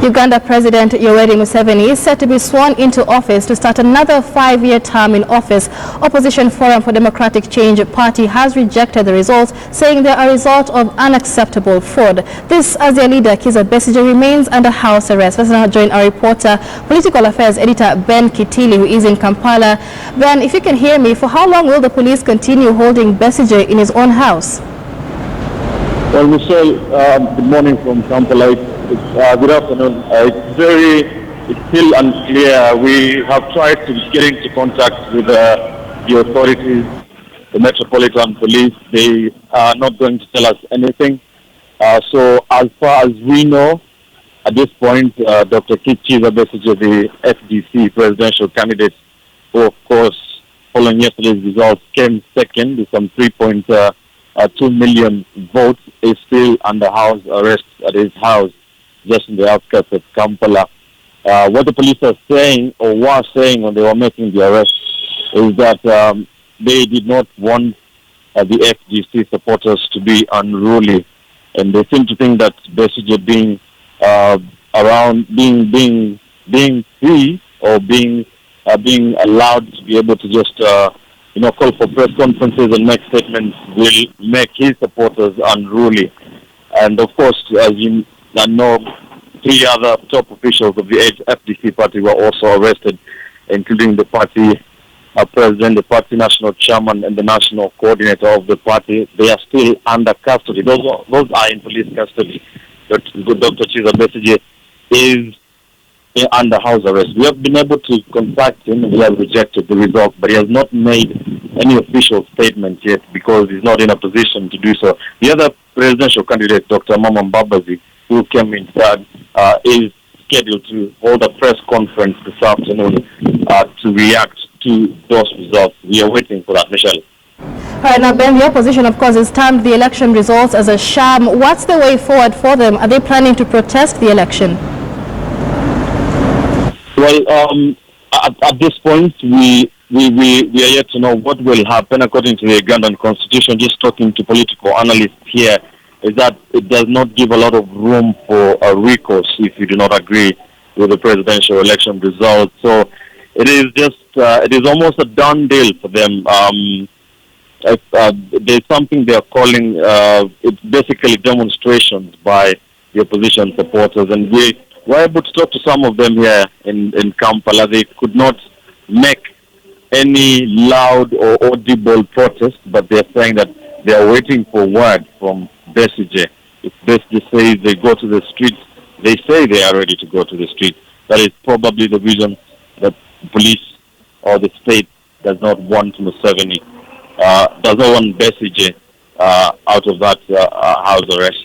Uganda President Yoweri Museni is set to be sworn into office to start another 5-year term in office. Opposition Forum for Democratic Change party has rejected the results, saying they are a result of unacceptable fraud. This as their leader, Kizza Besigye, remains under house arrest. Let's now join our reporter, political affairs editor Ben Kitili, who is in Kampala. Ben, if you can hear me, for how long will the police continue holding Besigye in his own house? Well, Michelle, good morning from Kampala. Good afternoon. It's still unclear. We have tried to get into contact with the authorities, the Metropolitan Police. They are not going to tell us anything. So as far as we know, at this point, Dr. Kizza Besigye, the FDC presidential candidate, who of course, following yesterday's results, came second with some 3.2 million votes, is still under house arrest at his house just in the outskirts of Kampala. What the police are saying, or were saying when they were making the arrest, is that they did not want the FDC supporters to be unruly, and they seem to think that Besigye being around, being free, or being allowed to be able to just call for press conferences and make statements will make his supporters unruly. And of course, as you know, 3 other top officials of the FDC party were also arrested, including the party president, the party national chairman, and the national coordinator of the party. They are still under custody. Those are in police custody. But Dr. Kizza Besigye is under house arrest. We have been able to contact him, and he has rejected the results, but he has not made any official statement yet because he's not in a position to do so. The other presidential candidate, Dr. Mbabazi, who came in third, is scheduled to hold a press conference this afternoon to react to those results. We are waiting for that, Michelle. All right, now Ben, the opposition, of course, has termed the election results as a sham. What's the way forward for them? Are they planning to protest the election? Well, at this point, we are yet to know what will happen according to the Ugandan constitution. Just talking to political analysts here, is that it does not give a lot of room for a recourse if you do not agree with the presidential election results. So it is just, it is almost a done deal for them. There's something they are calling, it's basically demonstrations by the opposition supporters, and we were able to talk to some of them here in Kampala. They could not make any loud or audible protest, but they're saying that they are waiting for word from Besigye. If Besigye says they go to the streets, they say they are ready to go to the streets. That is probably the reason that the police or the state does not want Museveni, does not want Besigye out of that house arrest.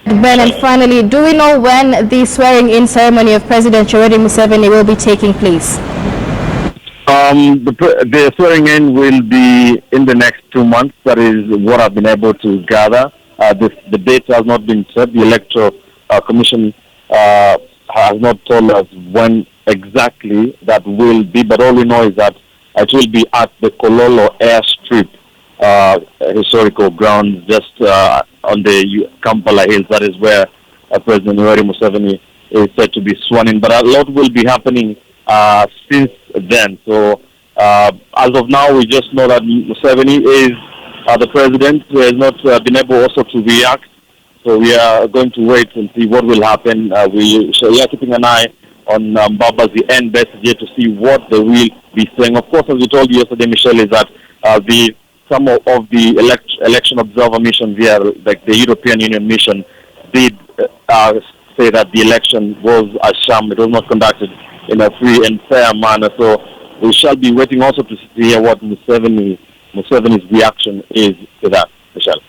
Ben, and finally, do we know when the swearing-in ceremony of President Yoweri Museveni will be taking place? The swearing-in will be in the next 2 months. That is what I've been able to gather. The date has not been set. The Electoral Commission has not told us when exactly that will be, but all we know is that it will be at the Kololo airstrip, historical grounds, just on the Kampala Hills. That is where President Yoweri Museveni is said to be sworn in. But a lot will be happening since then. So as of now, we just know that Museveni is the president, who has not been able also to react. So we are going to wait and see what will happen. We are keeping an eye on Mbabazi and Besigye to see what they will be saying. Of course, as we told you yesterday, Michelle, is that some of the election observer missions here, like the European Union mission, did say that the election was a sham. It was not conducted in a free and fair manner. So we shall be waiting also to hear what Museveni's reaction is to that, Michelle.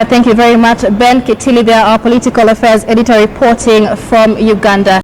Thank you very much, Ben Kitili, there, our political affairs editor reporting from Uganda.